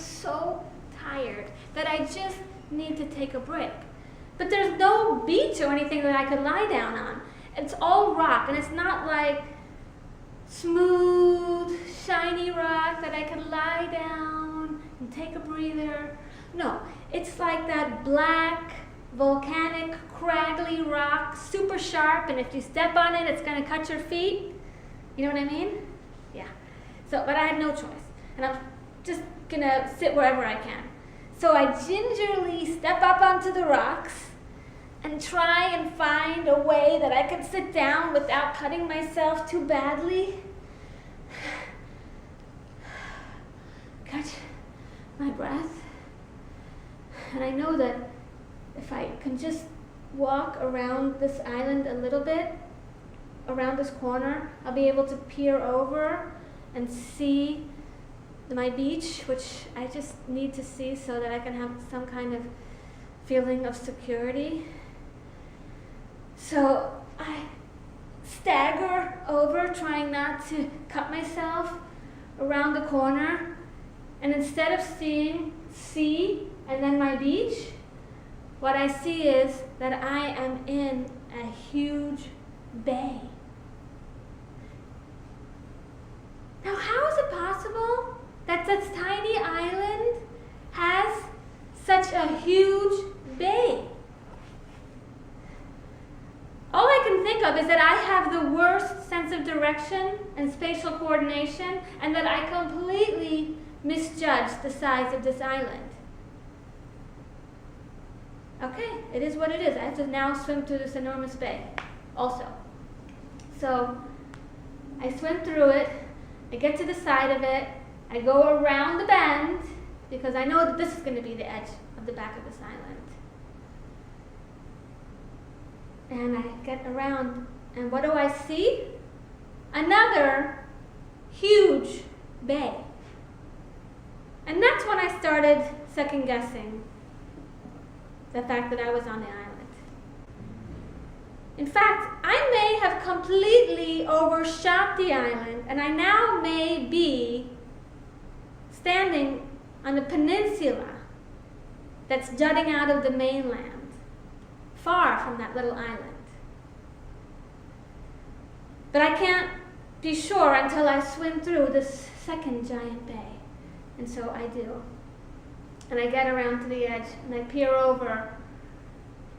so tired that I just need to take a break. But there's no beach or anything that I could lie down on. It's all rock, and it's not like smooth, shiny rock that I could lie down and take a breather. No, it's like that black, volcanic, craggly rock, super sharp, and if you step on it, it's going to cut your feet. You know what I mean? Yeah. So, but I had no choice, and I'm just going to sit wherever I can. So I gingerly step up onto the rocks and try and find a way that I could sit down without cutting myself too badly. Catch my breath. And I know that if I can just walk around this island a little bit, around this corner, I'll be able to peer over and see my beach, which I just need to see so that I can have some kind of feeling of security. So I stagger over, trying not to cut myself around the corner, and instead of seeing sea and then my beach, what I see is that I am in a huge bay. Now, how is it possible that this tiny island has such a huge bay? All I can think of is that I have the worst sense of direction and spatial coordination, and that I completely misjudged the size of this island. Okay, it is what it is. I have to now swim through this enormous bay also. So I swim through it, I get to the side of it, I go around the bend, because I know that this is going to be the edge of the back of this island. And I get around, and what do I see? Another huge bay. And that's when I started second guessing the fact that I was on the island. In fact, I may have completely overshot the island, and I now may be standing on a peninsula that's jutting out of the mainland, far from that little island. But I can't be sure until I swim through this second giant bay. And so I do. And I get around to the edge, and I peer over,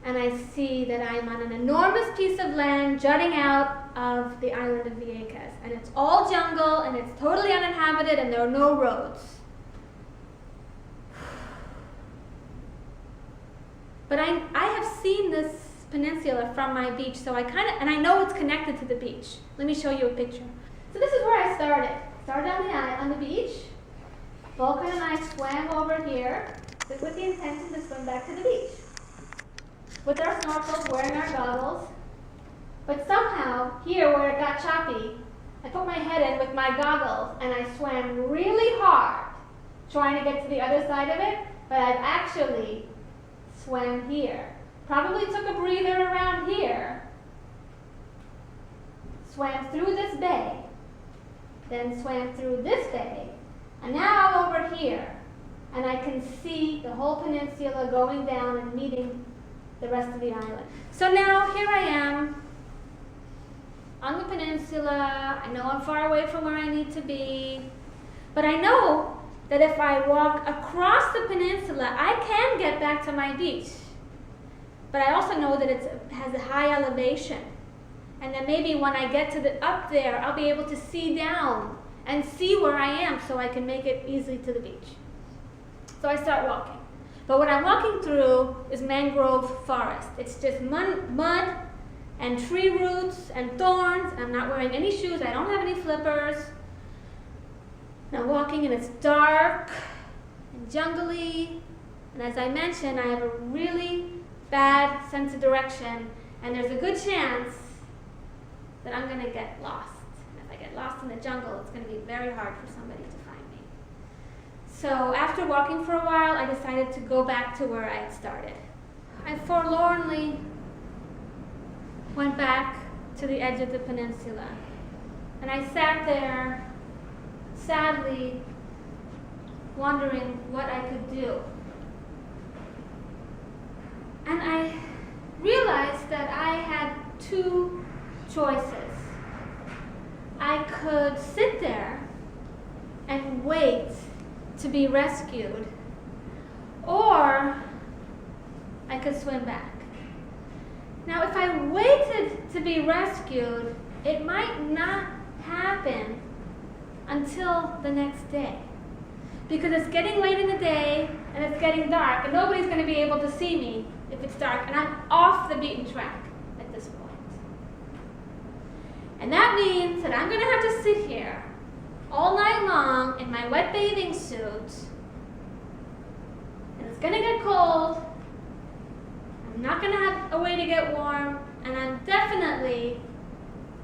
and I see that I'm on an enormous piece of land jutting out of the island of Vieques. And it's all jungle, and it's totally uninhabited, and there are no roads. But I have seen this peninsula from my beach, so and I know it's connected to the beach. Let me show you a picture. So this is where I started. Started on the beach. Vulcan and I swam over here with the intention to swim back to the beach. With our snorkels, wearing our goggles. But somehow, here where it got choppy, I put my head in with my goggles and I swam really hard, trying to get to the other side of it, but I've actually swam here. Probably took a breather around here, swam through this bay, then swam through this bay, and now I'm over here, and I can see the whole peninsula going down and meeting the rest of the island. So now here I am on the peninsula. I know I'm far away from where I need to be, but I know that if I walk across the peninsula, I can get back to my beach. But I also know that it has a high elevation, and that maybe when I get to up there, I'll be able to see down and see where I am so I can make it easily to the beach. So I start walking. But what I'm walking through is mangrove forest. It's just mud and tree roots and thorns. I'm not wearing any shoes. I don't have any flippers. And I'm walking, and it's dark and jungly. And as I mentioned, I have a really bad sense of direction, and there's a good chance that I'm going to get lost. And if I get lost in the jungle, it's going to be very hard for somebody to find me. So after walking for a while, I decided to go back to where I had started. I forlornly went back to the edge of the peninsula, and I sat there, sadly wondering what I could do. And I realized that I had two choices. I could sit there and wait to be rescued, or I could swim back. Now, if I waited to be rescued, it might not happen until the next day, because it's getting late in the day and it's getting dark, and nobody's going to be able to see me if it's dark, and I'm off the beaten track at this point. And that means that I'm going to have to sit here all night long in my wet bathing suit, and it's going to get cold. I'm not going to have a way to get warm, and I'm definitely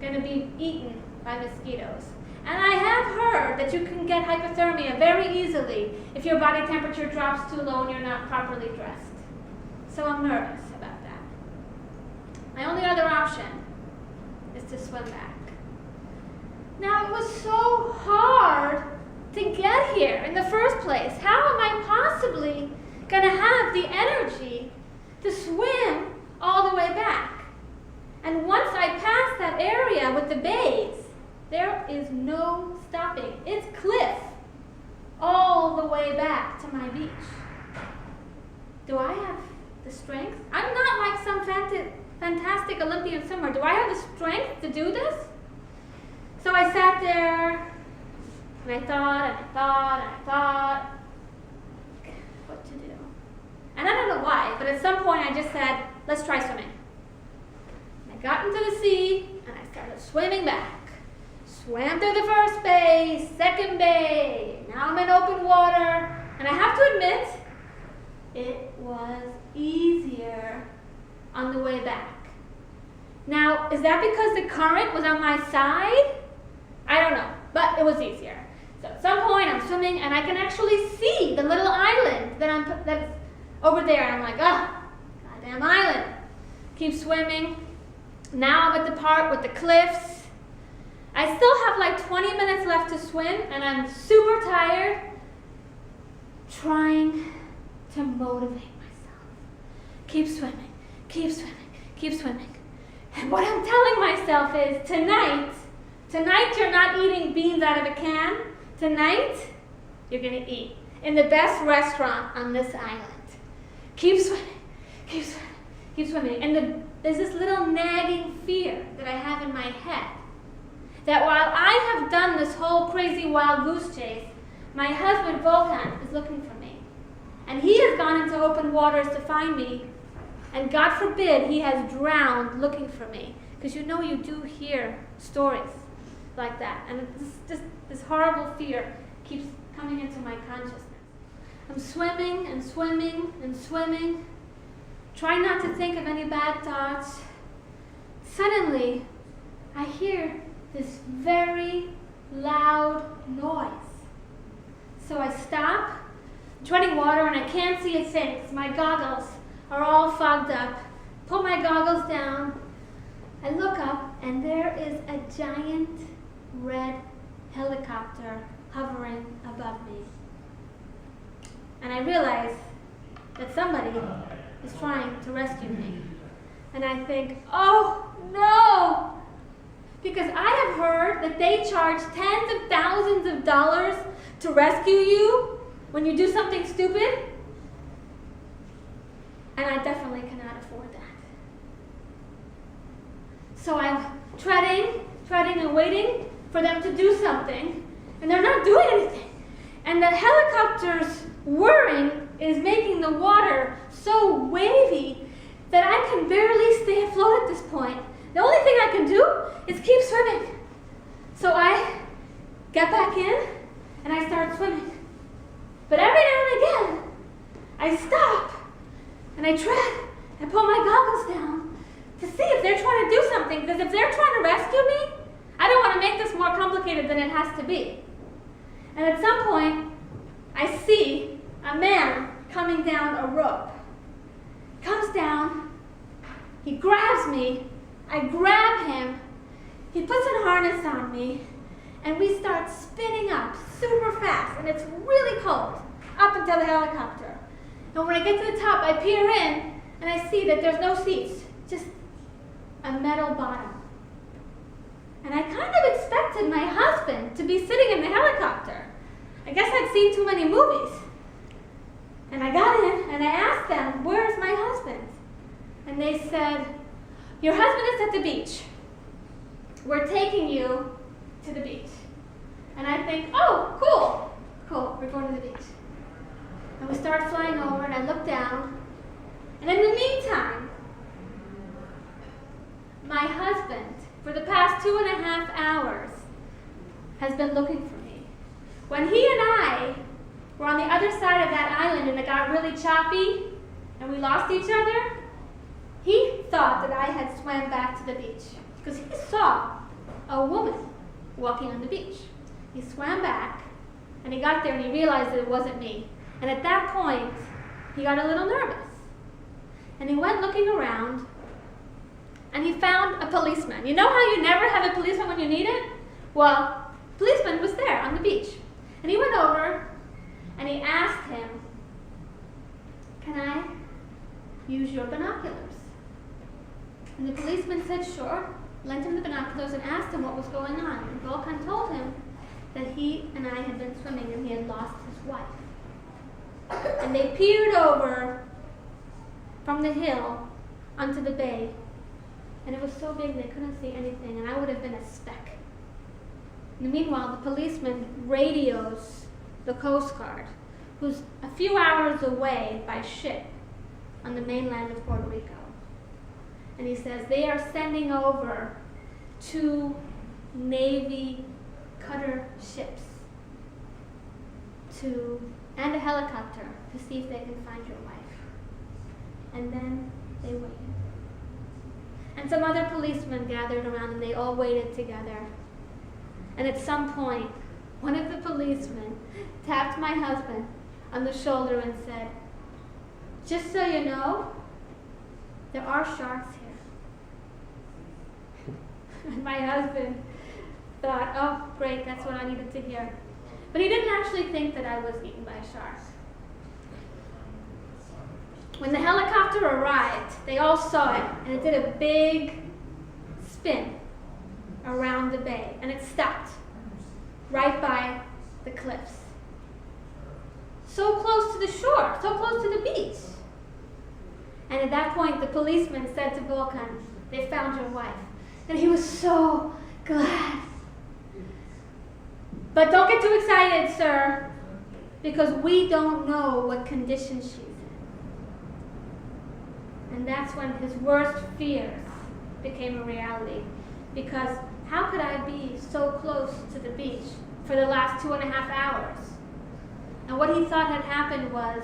going to be eaten by mosquitoes. And I have heard that you can get hypothermia very easily if your body temperature drops too low and you're not properly dressed. So I'm nervous about that. My only other option is to swim back. Now, it was so hard to get here in the first place. How am I possibly going to have the energy to swim all the way back? And once I pass that area with the bays, there is no stopping. It's cliff all the way back to my beach. Do I have the strength? I'm not like some fantastic Olympian swimmer. Do I have the strength to do this? So I sat there, and I thought, what to do. And I don't know why, but at some point I just said, let's try swimming. And I got into the sea, and I started swimming back. Swam through the first bay, second bay. Now I'm in open water, and I have to admit, it was easier on the way back. Now, is that because the current was on my side? I don't know, but it was easier. So at some point I'm swimming, and I can actually see the little island that's over there. And I'm like, goddamn island. Keep swimming. Now I'm at the part with the cliffs. I still have like 20 minutes left to swim, and I'm super tired, trying to motivate myself. Keep swimming, keep swimming, keep swimming. And what I'm telling myself is, tonight you're not eating beans out of a can. Tonight, you're going to eat in the best restaurant on this island. Keep swimming, keep swimming, keep swimming. And there's this little nagging fear that I have in my head, that while I have done this whole crazy wild goose chase, my husband Volkan is looking for me. And he has gone into open waters to find me, and God forbid he has drowned looking for me. Because you know you do hear stories like that. And this horrible fear keeps coming into my consciousness. I'm swimming and swimming and swimming, trying not to think of any bad thoughts. Suddenly, I hear this very loud noise. So I stop, treading water, and I can't see a thing because my goggles are all fogged up. Pull my goggles down. I look up, and there is a giant red helicopter hovering above me. And I realize that somebody is trying to rescue me. And I think, oh no! Because I have heard that they charge tens of thousands of dollars to rescue you when you do something stupid. And I definitely cannot afford that. So I'm treading and waiting for them to do something, and they're not doing anything. And the helicopter's whirring is making the water so wavy that I can barely stay afloat at this point. The only thing I can do is keep swimming. So I get back in, and I start swimming. But every now and again, I stop, and I tread, and pull my goggles down to see if they're trying to do something. Because if they're trying to rescue me, I don't want to make this more complicated than it has to be. And at some point, I see a man coming down a rope. Comes down, he grabs me, I grab him, he puts a harness on me, and we start spinning up super fast, and it's really cold. to the helicopter. And when I get to the top, I peer in, and I see that there's no seats, just a metal bottom. And I kind of expected my husband to be sitting in the helicopter. I guess I'd seen too many movies. And I got in, and I asked them, where's my husband? And they said, your husband is at the beach. We're taking you to the beach. And I think, oh, cool, we're going to the beach. And we start flying over, and I look down, and in the meantime, my husband, for the past 2.5 hours, has been looking for me. When he and I were on the other side of that island and it got really choppy and we lost each other, he thought that I had swam back to the beach because he saw a woman walking on the beach. He swam back and he got there and he realized that it wasn't me. And at that point, he got a little nervous. And he went looking around and he found a policeman. You know how you never have a policeman when you need it? Well, a policeman was there on the beach. And he went over and he asked him, can I use your binoculars? And the policeman said, sure, lent him the binoculars and asked him what was going on. And Volkan told him that he and I had been swimming and he had lost his wife. And they peered over from the hill onto the bay. And it was so big they couldn't see anything, and I would have been a speck. And meanwhile, the policeman radios the Coast Guard, who's a few hours away by ship on the mainland of Puerto Rico. And he says they are sending over 2 Navy cutter ships and a helicopter to see if they can find your wife. And then they waited. And some other policemen gathered around and they all waited together. And at some point, one of the policemen tapped my husband on the shoulder and said, just so you know, there are sharks here. And my husband thought, oh, great, that's what I needed to hear. But he didn't actually think that I was eaten by a shark. When the helicopter arrived, they all saw it, and it did a big spin around the bay, and it stopped right by the cliffs. So close to the shore, so close to the beach. And at that point, the policeman said to Volkan, they found your wife. And he was so glad. But don't get too excited, sir, because we don't know what condition she's in. And that's when his worst fears became a reality. Because how could I be so close to the beach for the last 2.5 hours? And what he thought had happened was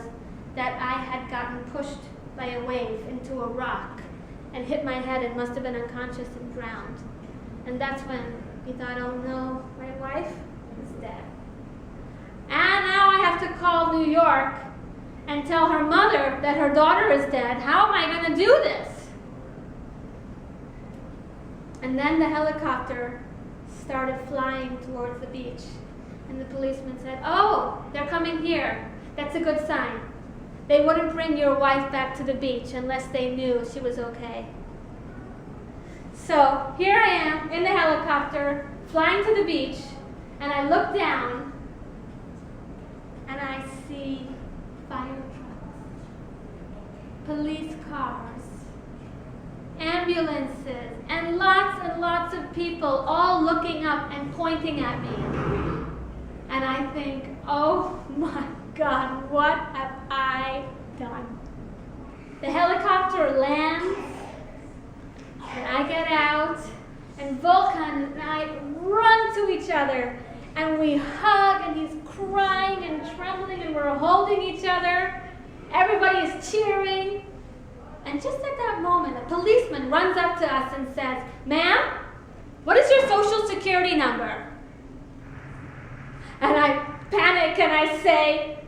that I had gotten pushed by a wave into a rock and hit my head and must have been unconscious and drowned. And that's when he thought, oh no, my wife is dead. And now I have to call New York and tell her mother that her daughter is dead. How am I going to do this? And then the helicopter started flying towards the beach. And the policeman said, oh, they're coming here. That's a good sign. They wouldn't bring your wife back to the beach unless they knew she was okay. So here I am in the helicopter, flying to the beach, and I look down, and I see fire trucks, police cars, ambulances, and lots of people all looking up and pointing at me. And I think, oh my God, what have I done? The helicopter lands, and I get out, and Volkan and I run to each other, and we hug, and he's crying and trembling, and we're holding each other. Everybody is cheering. And just at that moment, a policeman runs up to us and says, ma'am, what is your social security number? And I panic and I say,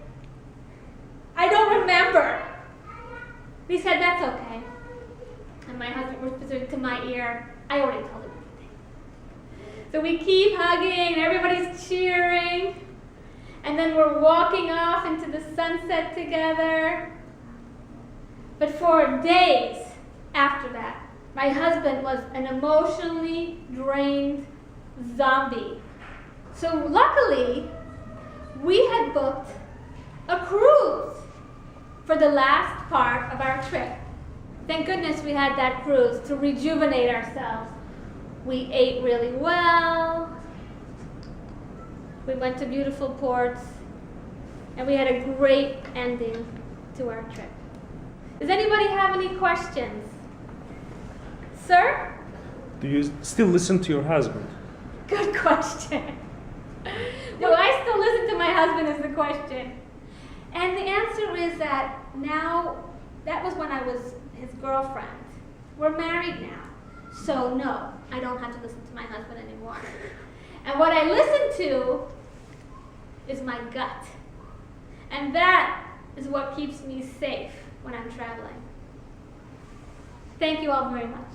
I don't remember. He said, that's okay. And my husband whispered to my ear, I already told him everything. So we keep hugging, everybody's cheering. And then we're walking off into the sunset together. But for days after that, my husband was an emotionally drained zombie. So luckily, we had booked a cruise for the last part of our trip. Thank goodness we had that cruise to rejuvenate ourselves. We ate really well. We went to beautiful ports. And we had a great ending to our trip. Does anybody have any questions? Sir? Do you still listen to your husband? Good question. Do I still listen to my husband is the question. And the answer is that now, that was when I was his girlfriend. We're married now. So no, I don't have to listen to my husband anymore. And what I listen to is my gut. And that is what keeps me safe when I'm traveling. Thank you all very much.